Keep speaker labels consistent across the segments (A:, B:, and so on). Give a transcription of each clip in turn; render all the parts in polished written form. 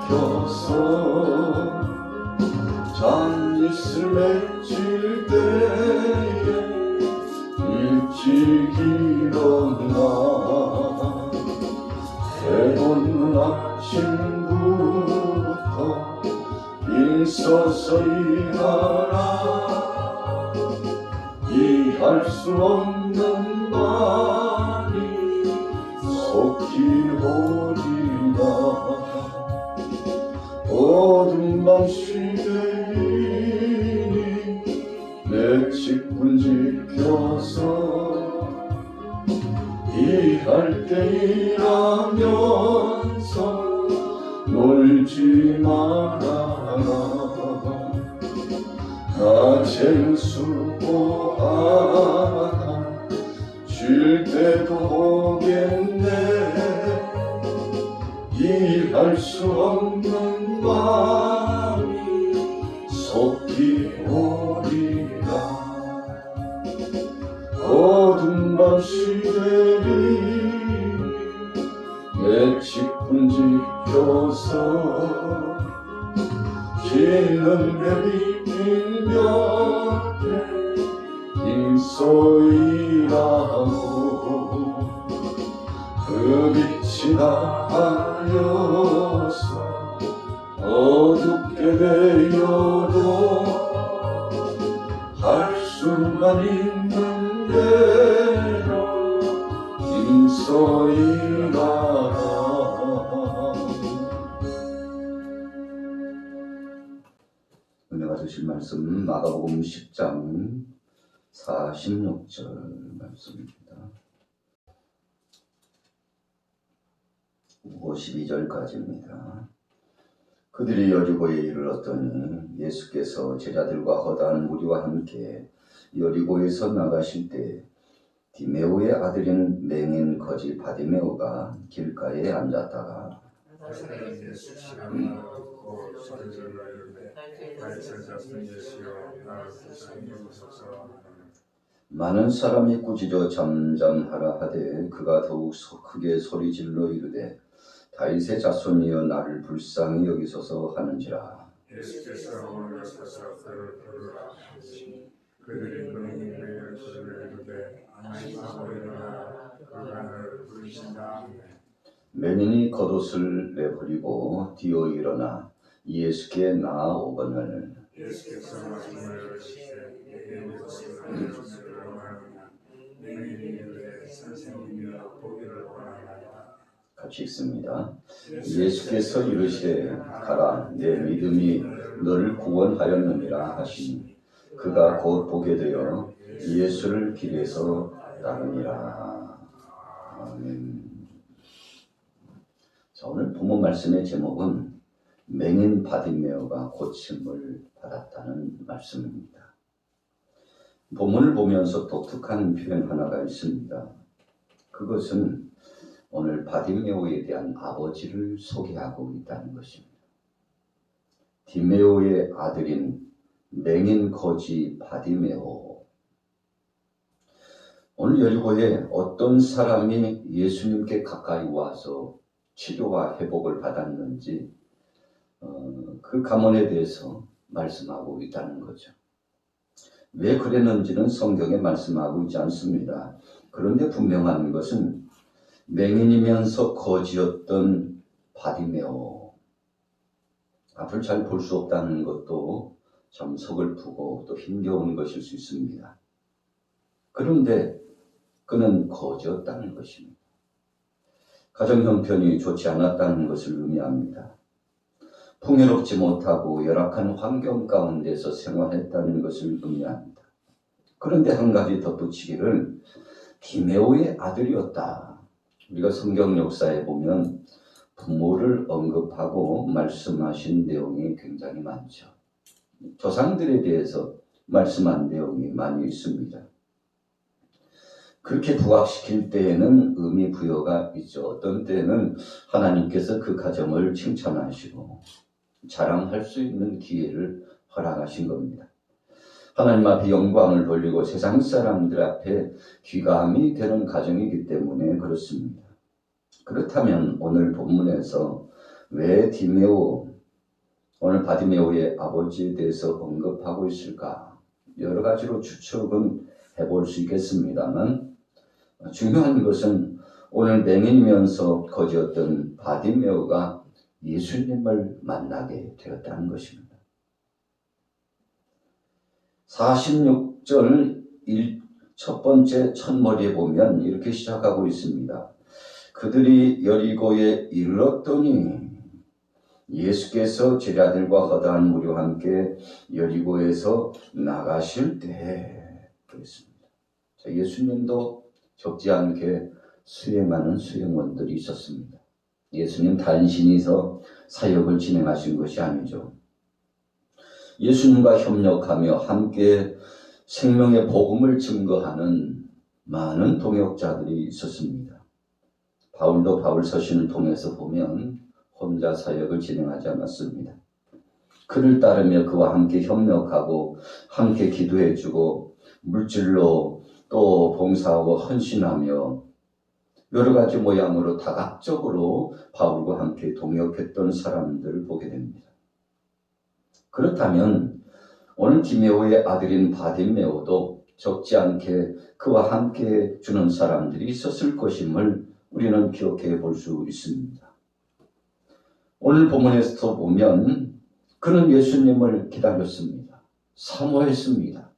A: 지켜서 장밋을 맺힐 때에 일찍 일어나 새로운 아침부터 일서서 일하라. 이해할 수 없는 말이 섞일 오리라. 어둠 밤 시대이니 내 직분 지켜서 일할 때 일하면서 놀지 말아라. 낮엔 수고하다 쉴 때도 오겠네. 일할 수 없는 마음이 섞이오리라. 어둠 밤 시대니 내 직분 지켜서 지는 내리길 곁에 힘써 일하고 그 빛이 나하여서 어둡게 되어도 할 수만 있는 대로 힘써 일하라. 은혜가 주실 말씀 마가복음 10장 46절 말씀입니다. 52절까지입니다. 그들이 여리고에 이르렀더니 예수께서 제자들과 허다한 무리와 함께 여리고에서 나가실 때 디메오의 아들인 맹인 거지 바디메오가 길가에 앉았다가 많은 사람이 꾸짖어 잠잠하라 하되 그가 더욱 크게 소리질러 이르되 다윗의 자손이여 나를 불쌍히 여기소서 하는지라.
B: 예수께서 올라서서 그를 부르라 하시니 그들이 그의 소리를 이르되 안심하고 일어나라 그가 너를 부르신다 하매
A: 맹인이 겉옷을 내버리고 뛰어 일어나 예수께 나아오거늘
B: 예수께서 말씀을 하시되 내게 무엇을 하시기를 원하느냐. 맹인이 이르되 선생님이여 보기를 원하나이다.
A: 같이 읽습니다. 예수께서 이르시되 가라 내 믿음이 너를 구원하였느니라 하시니 그가 곧 보게 되어 예수를 길에서 따르니라. 아멘. 자, 오늘 본문 말씀의 제목은 맹인 바디메오가 고침을 받았다는 말씀입니다. 본문을 보면서 독특한 표현 하나가 있습니다. 그것은 오늘 바디메오에 대한 아버지를 소개하고 있다는 것입니다. 디메오의 아들인 맹인 거지 바디메오. 오늘 여리고에 어떤 사람이 예수님께 가까이 와서 치료와 회복을 받았는지 그 가문에 대해서 말씀하고 있다는 거죠. 왜 그랬는지는 성경에 말씀하고 있지 않습니다. 그런데 분명한 것은 맹인이면서 거지였던 바디메오, 앞을 잘 볼 수 없다는 것도 참 서글프고 또 힘겨운 것일 수 있습니다. 그런데 그는 거지였다는 것입니다. 가정 형편이 좋지 않았다는 것을 의미합니다. 풍요롭지 못하고 열악한 환경 가운데서 생활했다는 것을 의미합니다. 그런데 한 가지 덧붙이기를 디메오의 아들이었다. 우리가 성경 역사에 보면 부모를 언급하고 말씀하신 내용이 굉장히 많죠. 조상들에 대해서 말씀한 내용이 많이 있습니다. 그렇게 부각시킬 때에는 의미 부여가 있죠. 어떤 때는 하나님께서 그 가정을 칭찬하시고 자랑할 수 있는 기회를 허락하신 겁니다. 하나님 앞에 영광을 돌리고 세상 사람들 앞에 귀감이 되는 가정이기 때문에 그렇습니다. 그렇다면 오늘 본문에서 왜 디메오, 오늘 바디메오의 아버지에 대해서 언급하고 있을까? 여러 가지로 추측은 해볼 수 있겠습니다만 중요한 것은 오늘 맹인이면서 거지였던 바디메오가 예수님을 만나게 되었다는 것입니다. 46절 첫 번째 첫머리에 보면 이렇게 시작하고 있습니다. 그들이 여리고에 이르렀더니 예수께서 제자들과 허다한 무리와 함께 여리고에서 나가실 때 그랬습니다. 예수님도 적지 않게 수행하는 수행원들이 있었습니다. 예수님 단신이서 사역을 진행하신 것이 아니죠. 예수님과 협력하며 함께 생명의 복음을 증거하는 많은 동역자들이 있었습니다. 바울도 바울 서신을 통해서 보면 혼자 사역을 진행하지 않았습니다. 그를 따르며 그와 함께 협력하고 함께 기도해주고 물질로 또 봉사하고 헌신하며 여러 가지 모양으로 다각적으로 바울과 함께 동역했던 사람들을 보게 됩니다. 그렇다면 오늘 디메오의 아들인 바디메오도 적지 않게 그와 함께 주는 사람들이 있었을 것임을 우리는 기억해 볼 수 있습니다. 오늘 본문에서 보면 그는 예수님을 기다렸습니다. 사모했습니다.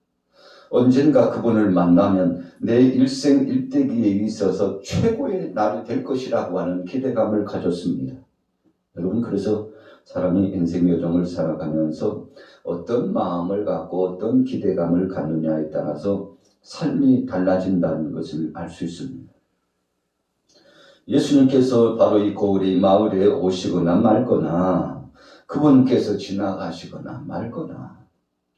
A: 언젠가 그분을 만나면 내 일생 일대기에 있어서 최고의 날이 될 것이라고 하는 기대감을 가졌습니다. 여러분, 그래서 사람이 인생 여정을 살아가면서 어떤 마음을 갖고 어떤 기대감을 갖느냐에 따라서 삶이 달라진다는 것을 알 수 있습니다. 예수님께서 바로 이 고을의 마을에 오시거나 말거나 그분께서 지나가시거나 말거나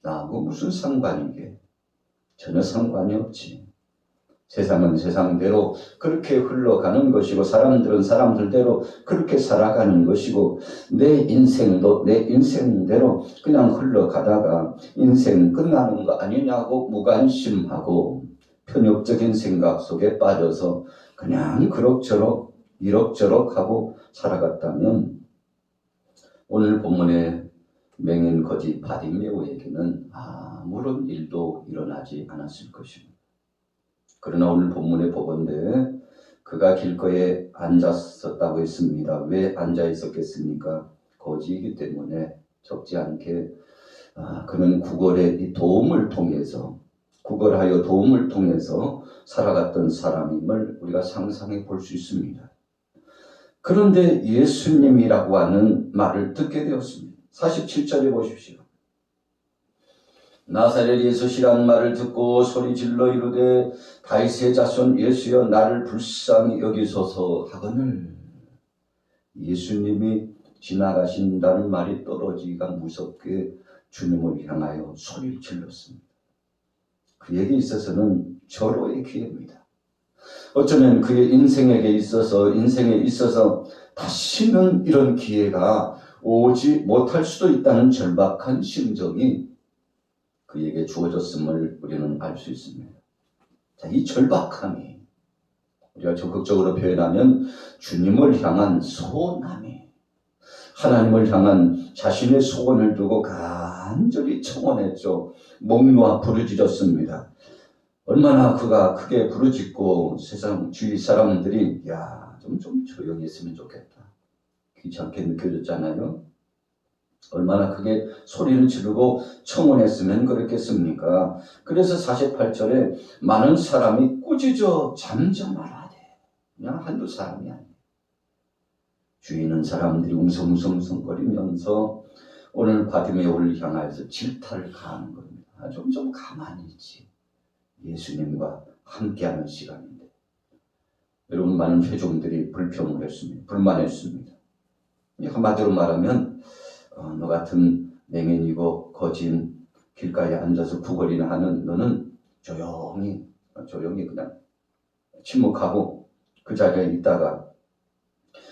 A: 나하고 무슨 상관이게? 전혀 상관이 없지. 세상은 세상대로 그렇게 흘러가는 것이고 사람들은 사람들대로 그렇게 살아가는 것이고 내 인생도 내 인생대로 그냥 흘러가다가 인생 끝나는 거 아니냐고 무관심하고 편협적인 생각 속에 빠져서 그냥 그럭저럭 이럭저럭 하고 살아갔다면 오늘 본문의 맹인 거지 바디메오에게는 아무런 일도 일어나지 않았을 것입니다. 그러나 오늘 본문에 보건대 그가 길거리에 앉았었다고 했습니다. 왜 앉아 있었겠습니까? 거지이기 때문에 적지 않게 그는 구걸의 도움을 통해서 구걸하여 도움을 통해서 살아갔던 사람임을 우리가 상상해 볼 수 있습니다. 그런데 예수님이라고 하는 말을 듣게 되었습니다. 47절에 보십시오. 나사렛 예수시라는 말을 듣고 소리질러 이르되 다윗의 자손 예수여 나를 불쌍히 여기소서 하거늘 예수님이 지나가신다는 말이 떨어지기가 무섭게 주님을 향하여 소리를 질렀습니다. 그에게 있어서는 절호의 기회입니다. 어쩌면 그의 인생에 있어서 다시는 이런 기회가 오지 못할 수도 있다는 절박한 심정이 그에게 주어졌음을 우리는 알 수 있습니다. 자, 이 절박함이 우리가 적극적으로 표현하면 주님을 향한 소원함이 하나님을 향한 자신의 소원을 두고 간절히 청원했죠. 목 놓아 부르짖었습니다. 얼마나 그가 크게 부르짖고 세상 주위 사람들이 좀 조용히 했으면 좋겠다. 귀찮게 느껴졌잖아요. 얼마나 크게 소리를 지르고 청원했으면 그랬겠습니까? 그래서 48절에 많은 사람이 꾸짖어 잠잠하라되 그냥 한두 사람이 아니에요. 주위 있는 사람들이 웅성웅성거리면서 오늘 바디메오를 향하여서 질타를 가하는 겁니다. 좀 가만히 있지. 예수님과 함께하는 시간인데. 여러분, 많은 회중들이 불평을 했습니다. 불만했습니다. 한마디로 말하면 너 같은 맹인이고 거진 길가에 앉아서 구걸이나 하는 너는 조용히 그냥 침묵하고 그 자리에 있다가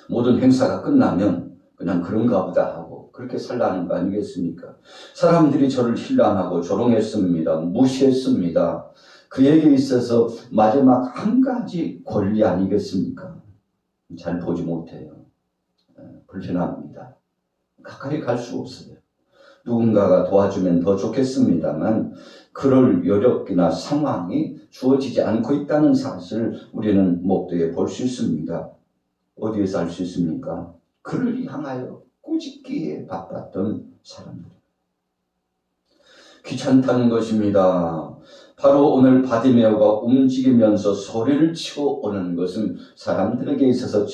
A: 모든 행사가 끝나면 그냥 그런가 보다 하고 그렇게 살라는 거 아니겠습니까? 사람들이 저를 힐난하고 조롱했습니다. 무시했습니다. 그에게 있어서 마지막 한 가지 권리 아니겠습니까? 잘 보지 못해요. 불편합니다. 가까이 갈 수 없어요. 누군가가 도와주면 더 좋겠습니다만 그럴 여력이나 상황이 주어지지 않고 있다는 사실을 우리는 목도에 볼 수 있습니다. 어디에서 알 수 있습니까? 그를 향하여 꾸짖기에 바빴던 사람들. 귀찮다는 것입니다. 바로 오늘 바디메오가 움직이면서 소리를 치고 오는 것은 사람들에게 있어서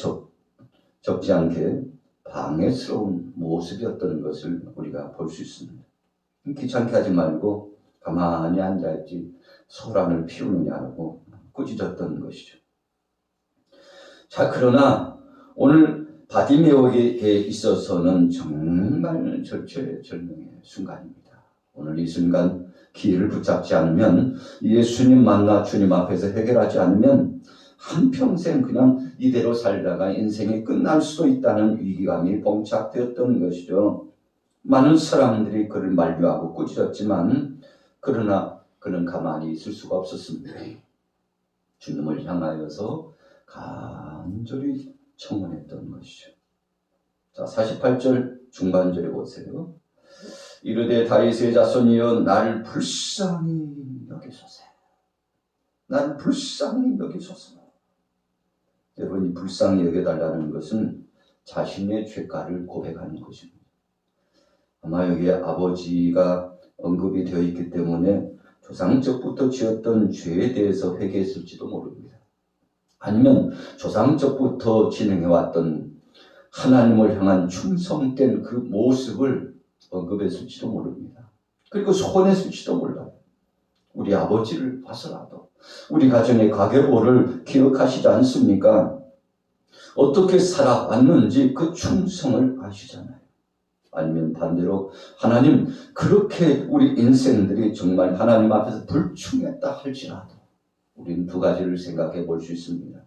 A: 적지 않게 방해스러운 모습이었던 것을 우리가 볼 수 있습니다. 귀찮게 하지 말고 가만히 앉아있지 소란을 피우느냐고 꾸짖었던 것이죠. 자, 그러나 오늘 바디메오에게 있어서는 정말 절체절명의 순간입니다. 오늘 이 순간 기회를 붙잡지 않으면, 예수님 만나 주님 앞에서 해결하지 않으면 한평생 그냥 이대로 살다가 인생이 끝날 수도 있다는 위기감이 봉착되었던 것이죠. 많은 사람들이 그를 만류하고 꾸짖었지만 그러나 그는 가만히 있을 수가 없었습니다. 주님을 향하여서 간절히 청원했던 것이죠. 자, 48절 중반절에 보세요. 이르되 다윗의 자손이여 나를 불쌍히 여기소서. 나를 불쌍히 여기소서. 여러분, 이 불쌍히 여겨달라는 것은 자신의 죄가를 고백하는 것입니다. 아마 여기에 아버지가 언급이 되어 있기 때문에 조상적부터 지었던 죄에 대해서 회개했을지도 모릅니다. 아니면 조상적부터 진행해왔던 하나님을 향한 충성된 그 모습을 언급했을지도 모릅니다. 그리고 소원했을지도 몰라요. 우리 아버지를 봐서라도 우리 가정의 가계보를 기억하시지 않습니까? 어떻게 살아왔는지 그 충성을 아시잖아요. 아니면 반대로 하나님, 그렇게 우리 인생들이 정말 하나님 앞에서 불충했다 할지라도 우리는 두 가지를 생각해 볼 수 있습니다.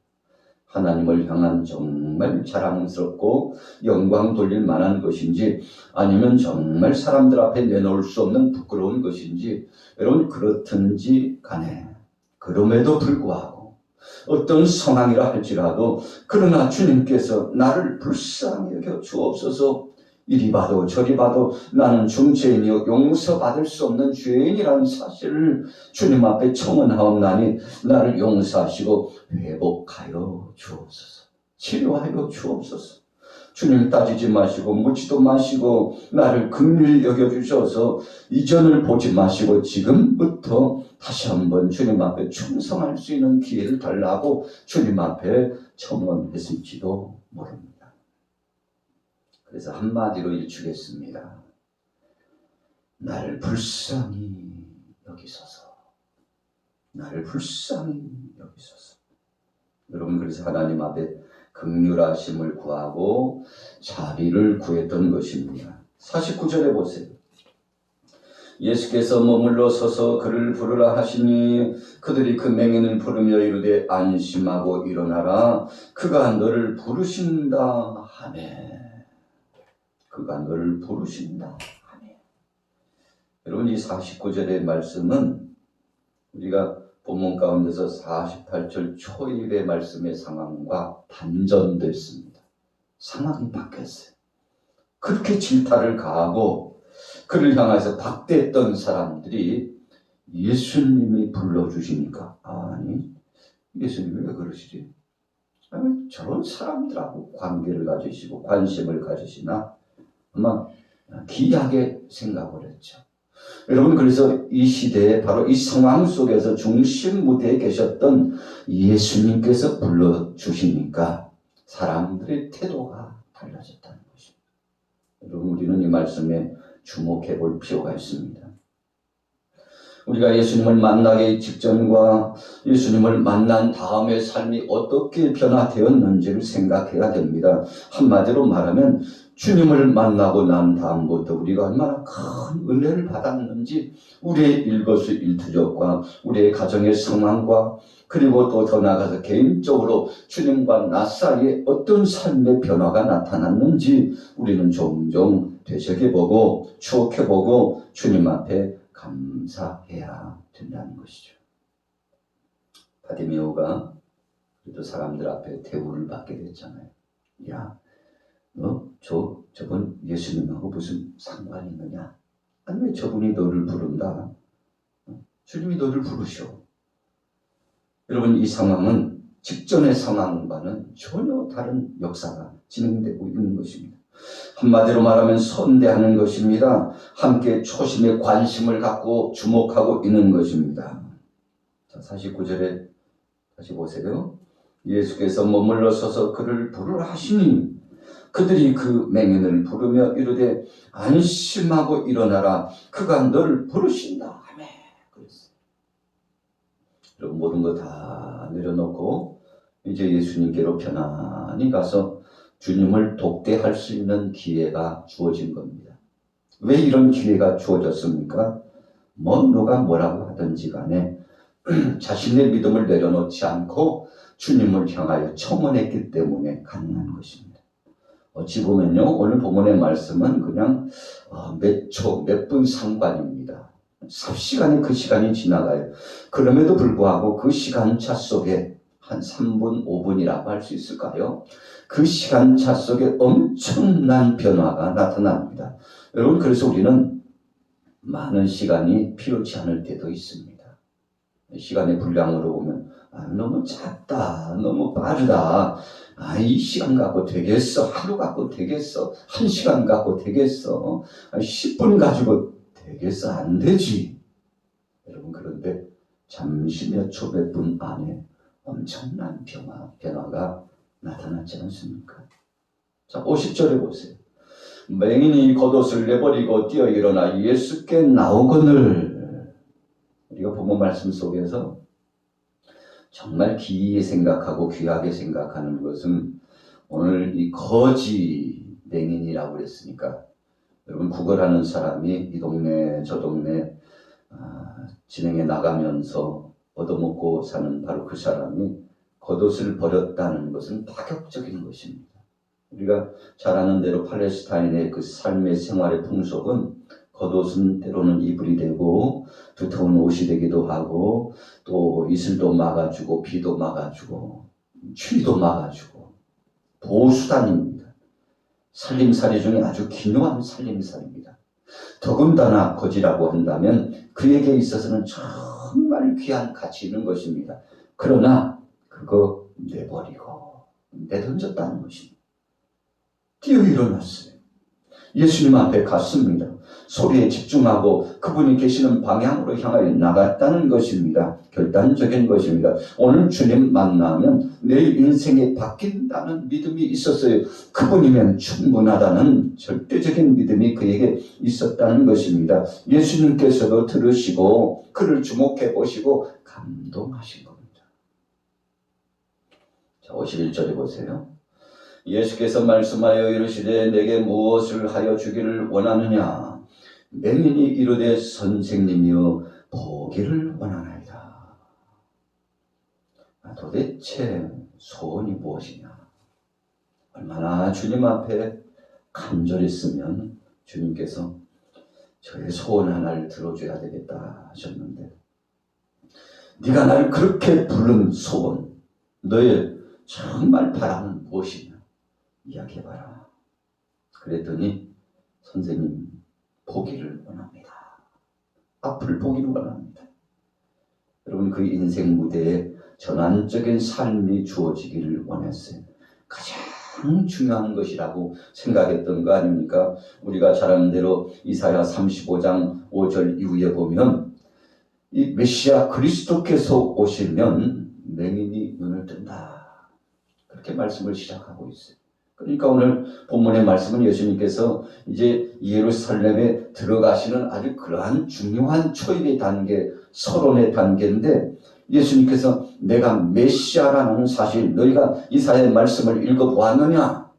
A: 하나님을 향한 정말 자랑스럽고 영광 돌릴 만한 것인지, 아니면 정말 사람들 앞에 내놓을 수 없는 부끄러운 것인지. 여러분, 그렇든지 간에 그럼에도 불구하고 어떤 상황이라 할지라도 그러나 주님께서 나를 불쌍히 여겨 주옵소서. 이리 봐도 저리 봐도 나는 중죄인이요 용서받을 수 없는 죄인이라는 사실을 주님 앞에 청원하옵나니 나를 용서하시고 회복하여 주옵소서. 치료하여 주옵소서. 주님 따지지 마시고 묻지도 마시고 나를 긍휼히 여겨주셔서 이전을 보지 마시고 지금부터 다시 한번 주님 앞에 충성할 수 있는 기회를 달라고 주님 앞에 청원했을지도 모릅니다. 그래서 한마디로 일축했습니다. 나를 불쌍히 여기소서. 나를 불쌍히 여기소서. 여러분, 그래서 하나님 앞에 긍휼하심을 구하고 자비를 구했던 것입니다. 49절에 보세요. 예수께서 머물러 서서 그를 부르라 하시니 그들이 그 맹인을 부르며 이르되 안심하고 일어나라. 그가 너를 부르신다 하네. 그가 너를 부르신다 하네. 여러분, 이 49절의 말씀은 우리가 본문 가운데서 48절 초입의 말씀의 상황과 반전됐습니다. 상황이 바뀌었어요. 그렇게 질타를 가하고 그를 향해서 박대했던 사람들이 예수님이 불러주시니까, 아니, 예수님이 왜 그러시지? 아니, 저런 사람들하고 관계를 가지시고 관심을 가지시나? 아마 기이하게 생각을 했죠. 여러분, 그래서 이 시대에 바로 이 상황 속에서 중심 무대에 계셨던 예수님께서 불러주시니까 사람들의 태도가 달라졌다는 것입니다. 여러분, 우리는 이 말씀에 주목해 볼 필요가 있습니다. 우리가 예수님을 만나기 직전과 예수님을 만난 다음의 삶이 어떻게 변화되었는지를 생각해야 됩니다. 한마디로 말하면 주님을 만나고 난 다음부터 우리가 얼마나 큰 은혜를 받았는지 우리의 일거수일투족과 우리의 가정의 상황과 그리고 또 더 나아가서 개인적으로 주님과 나 사이에 어떤 삶의 변화가 나타났는지 우리는 종종 되새겨보고 추억해보고 주님 앞에 감사해야 된다는 것이죠. 바디메오가 그래도 사람들 앞에 대우를 받게 됐잖아요. 야, 저분 예수님하고 무슨 상관이 있느냐? 아니 왜 저분이 너를 부른다? 주님이 너를 부르셔. 여러분 이 상황은 직전의 상황과는 전혀 다른 역사가 진행되고 있는 것입니다. 한마디로 말하면 선대하는 것입니다. 함께 초심에 관심을 갖고 주목하고 있는 것입니다. 자, 49절에 다시 보세요. 예수께서 머물러 서서 그를 부르라 하시니 그들이 그 맹인을 부르며 이르되 안심하고 일어나라 그가 너를 부르신다 하매 그랬어요. 여러분 모든 거 다 내려놓고 이제 예수님께로 편안히 가서 주님을 독대할 수 있는 기회가 주어진 겁니다. 왜 이런 기회가 주어졌습니까? 누가 뭐라고 하든지 간에 자신의 믿음을 내려놓지 않고 주님을 향하여 청원했기 때문에 가능한 것입니다. 어찌 보면요, 오늘 본문의 말씀은 그냥 몇 초, 몇 분 상관입니다. 삽시간에 그 시간이 지나가요. 그럼에도 불구하고 그 시간차 속에 한 3분, 5분이라고 할 수 있을까요? 그 시간차 속에 엄청난 변화가 나타납니다. 여러분, 그래서 우리는 많은 시간이 필요치 않을 때도 있습니다. 시간의 분량으로 보면 너무 작다, 너무 빠르다, 이 시간 갖고 되겠어, 하루 갖고 되겠어, 1시간 갖고 되겠어, 10분 가지고 되겠어, 안 되지. 여러분 그런데 잠시 몇 초, 몇 분 안에 엄청난 변화가 나타났지 않습니까? 자, 50절에 보세요. 맹인이 겉옷을 내버리고 뛰어 일어나 예수께 나오거늘. 우리가 본문 말씀 속에서 정말 기이하게 생각하고 귀하게 생각하는 것은 오늘 이 거지 맹인이라고 그랬으니까 여러분 구걸하는 사람이 이 동네 저 동네 진행해 나가면서 얻어먹고 사는 바로 그 사람이 겉옷을 버렸다는 것은 파격적인 것입니다. 우리가 잘 아는 대로 팔레스타인의 그 삶의 생활의 풍속은 겉옷은 때로는 이불이 되고 두터운 옷이 되기도 하고 또 이슬도 막아주고 비도 막아주고 추위도 막아주고 보호수단입니다. 살림살이 중에 아주 기묘한 살림살이입니다. 더군다나 거지라고 한다면 그에게 있어서는 정말 귀한 가치 있는 것입니다. 그러나 그거 내버리고 내던졌다는 것입니다. 뛰어 일어났어요. 예수님 앞에 갔습니다. 소리에 집중하고 그분이 계시는 방향으로 향하여 나갔다는 것입니다. 결단적인 것입니다. 오늘 주님 만나면 내 인생이 바뀐다는 믿음이 있었어요. 그분이면 충분하다는 절대적인 믿음이 그에게 있었다는 것입니다. 예수님께서도 들으시고 그를 주목해 보시고 감동하신 겁니다. 자, 51절에 보세요. 예수께서 말씀하여 이르시되 내게 무엇을 하여 주기를 원하느냐? 맹인이 이르되 선생님이여 보기를 원하나이다. 도대체 소원이 무엇이냐? 얼마나 주님 앞에 간절했으면 주님께서 저의 소원 하나를 들어줘야 되겠다 하셨는데 네가 나를 그렇게 부른 소원, 너의 정말 바람은 무엇이냐? 이야기해봐라. 그랬더니 선생님 보기를 원합니다. 앞을 보기를 원합니다. 여러분 그 인생 무대에 전환적인 삶이 주어지기를 원했어요. 가장 중요한 것이라고 생각했던 거 아닙니까? 우리가 잘 아는 대로 이사야 35장 5절 이후에 보면 이 메시아 그리스도께서 오시면 맹인이 눈을 뜬다. 그렇게 말씀을 시작하고 있어요. 그러니까 오늘 본문의 말씀은 예수님께서 이제 예루살렘에 들어가시는 아주 그러한 중요한 초입의 단계, 서론의 단계인데 예수님께서 내가 메시아라는 사실, 너희가 이사야의 말씀을 읽어보았느냐?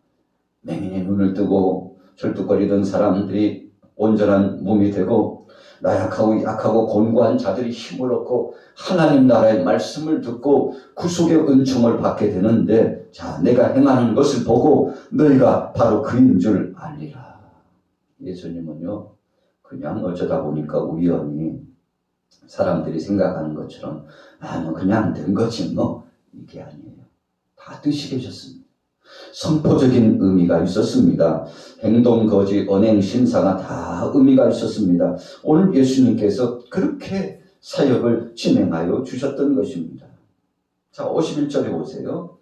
A: 맹인이 눈을 뜨고 절뚝거리던 사람들이 온전한 몸이 되고 나약하고 약하고 곤고한 자들이 힘을 얻고 하나님 나라의 말씀을 듣고 구속의 은총을 받게 되는데 자, 내가 행하는 것을 보고 너희가 바로 그인 줄 알리라. 예수님은요 그냥 어쩌다 보니까 우연히 사람들이 생각하는 것처럼 뭐 그냥 된 거지 뭐 이게 아니에요. 다 뜻이 계셨습니다. 선포적인 의미가 있었습니다. 행동, 거지, 언행, 신사가 다 의미가 있었습니다. 오늘 예수님께서 그렇게 사역을 진행하여 주셨던 것입니다. 자, 51절에 보세요.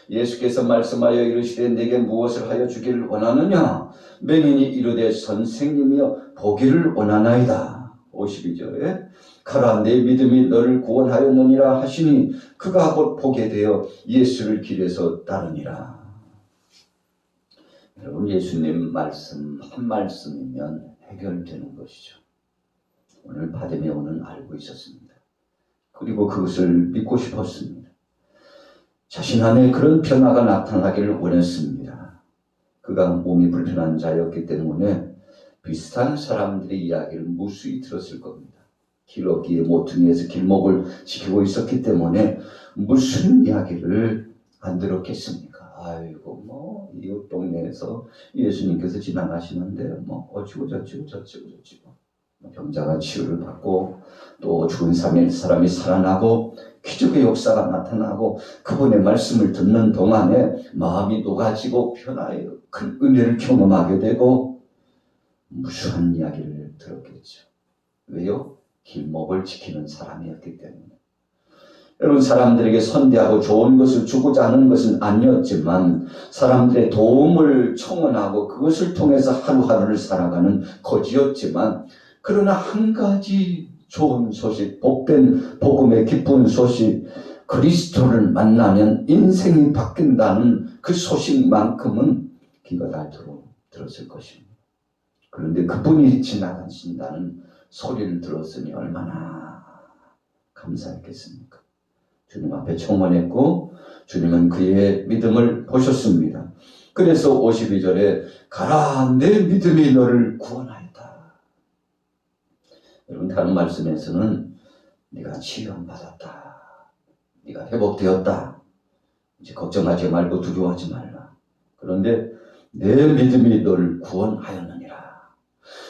A: 예수께서 말씀하여 이르시되 내게 무엇을 하여 주기를 원하느냐? 맹인이 이르되 선생님이여 보기를 원하나이다. 52절에 가라 내 믿음이 너를 구원하였느니라 하시니 그가 곧 보게 되어 예수를 길에서 따르니라. 여러분 예수님 말씀 한 말씀이면 해결되는 것이죠. 오늘 바디메오는 알고 있었습니다. 그리고 그것을 믿고 싶었습니다. 자신 안에 그런 변화가 나타나기를 원했습니다. 그가 몸이 불편한 자였기 때문에 비슷한 사람들의 이야기를 무수히 들었을 겁니다. 길어기의 모퉁이에서 길목을 지키고 있었기 때문에 무슨 이야기를 안 들었겠습니까? 아이고 뭐 이웃 동네에서 예수님께서 지나가시는데 뭐 어찌고 저찌고 병자가 치유를 받고 또 죽은 사람이 살아나고 기적의 역사가 나타나고 그분의 말씀을 듣는 동안에 마음이 녹아지고 변화의 큰 은혜를 경험하게 되고 무수한 이야기를 들었겠죠. 왜요? 길목을 지키는 사람이었기 때문에. 여러분 사람들에게 선대하고 좋은 것을 주고자 하는 것은 아니었지만 사람들의 도움을 청원하고 그것을 통해서 하루하루를 살아가는 거지였지만 그러나 한 가지 좋은 소식, 복된 복음의 기쁜 소식, 그리스도를 만나면 인생이 바뀐다는 그 소식만큼은 귀가 닳도록 들었을 것입니다. 그런데 그분이 지나가신다는 소리를 들었으니 얼마나 감사했겠습니까? 주님 앞에 청원했고 주님은 그의 믿음을 보셨습니다. 그래서 52절에 가라 내 믿음이 너를 구원하였다. 여러분 다른 말씀에서는 네가 치유받았다. 네가 회복되었다. 이제 걱정하지 말고 두려워하지 말라. 그런데 내 믿음이 너를 구원하였느니라.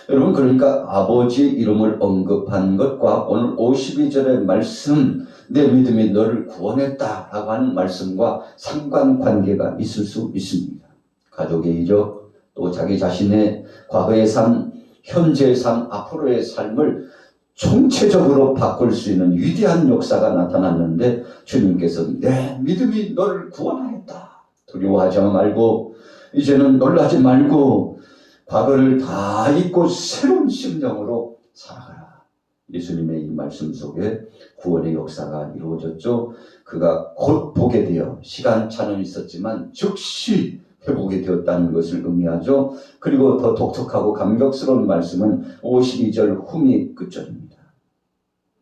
A: 여러분 그러니까 아버지 이름을 언급한 것과 오늘 52절의 말씀 내 믿음이 너를 구원했다라고 하는 말씀과 상관관계가 있을 수 있습니다. 가족의 이적 또 자기 자신의 과거의 삶 현재의 삶 앞으로의 삶을 총체적으로 바꿀 수 있는 위대한 역사가 나타났는데 주님께서 내 믿음이 너를 구원하였다. 두려워하지 말고 이제는 놀라지 말고 과거를 다 잊고 새로운 심령으로 살아가라. 예수님의 이 말씀 속에 구원의 역사가 이루어졌죠. 그가 곧 보게 되어 시간차는 있었지만 즉시 회복이 되었다는 것을 의미하죠. 그리고 더 독특하고 감격스러운 말씀은 52절 후미 끝절입니다.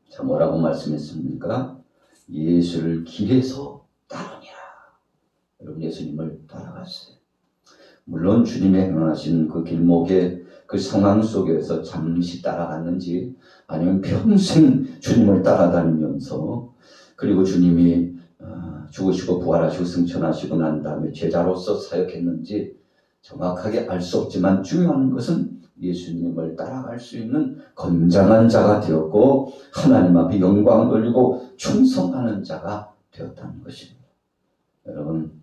A: 자, 뭐라고 말씀했습니까? 예수를 길에서 따르니라. 여러분 예수님을 따라갔어요. 물론 주님의 행하신 그 길목의 그 상황 속에서 잠시 따라갔는지 아니면 평생 주님을 따라다니면서 그리고 주님이 죽으시고 부활하시고 승천하시고 난 다음에 제자로서 사역했는지 정확하게 알 수 없지만 중요한 것은 예수님을 따라갈 수 있는 건장한 자가 되었고 하나님 앞에 영광 돌리고 충성하는 자가 되었다는 것입니다. 여러분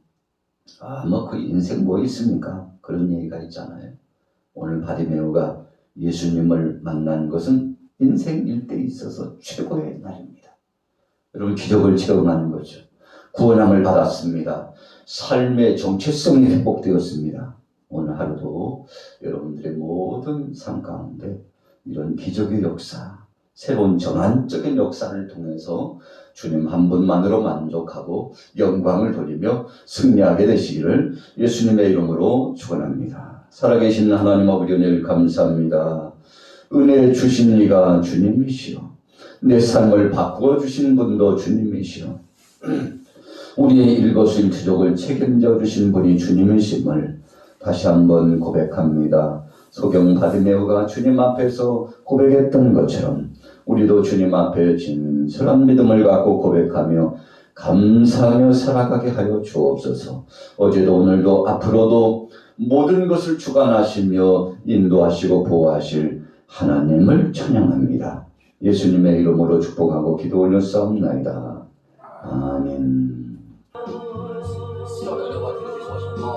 A: 뭐 그 인생 뭐 있습니까? 그런 얘기가 있잖아요. 오늘 바디메오가 예수님을 만난 것은 인생 일대에 있어서 최고의 날입니다. 여러분 기적을 체험하는 거죠. 구원함을 받았습니다. 삶의 정체성이 회복되었습니다. 오늘 하루도 여러분들의 모든 삶 가운데 이런 기적의 역사, 새로운 전환적인 역사를 통해서 주님 한 분만으로 만족하고 영광을 돌리며 승리하게 되시기를 예수님의 이름으로 축원합니다. 살아계신 하나님 아버지 은혜를 감사합니다. 은혜 주신 이가 주님이시오. 내 삶을 바꾸어 주신 분도 주님이시오. 우리의 일거수일투족을 책임져 주신 분이 주님이심을 다시 한번 고백합니다. 소경 바디메오가 주님 앞에서 고백했던 것처럼 우리도 주님 앞에 진솔한 믿음을 갖고 고백하며 감사하며 살아가게 하여 주옵소서. 어제도 오늘도 앞으로도 모든 것을 주관하시며 인도하시고 보호하실 하나님을 찬양합니다. 예수님의 이름으로 축복하고 기도 올렸사옵나이다. 아멘.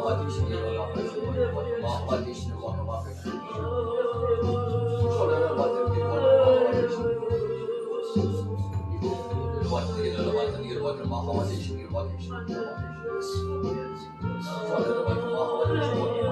C: 마하와 되시기를 원하시고 마하와 되시는 원하와 되시는 소리를 받들기 원하와 되시는 받들기를 받들기를 받들 마하와 되시기를 받으시는 소리를 받들 마하와 되시는 원하와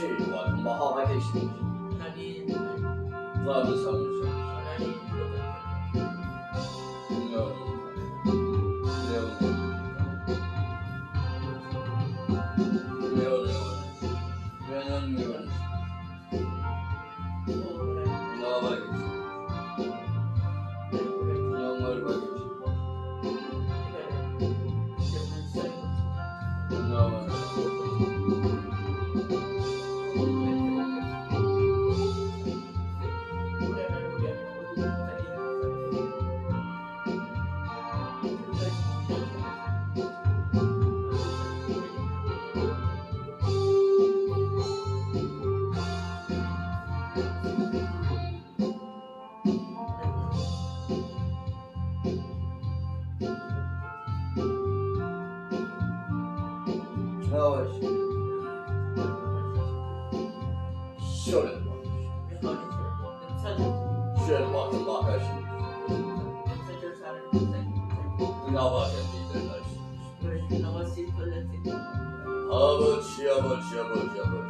C: 시와 마하가 되시니
D: 하나님
C: 나를 삼으셔
D: 하나님
C: 아버지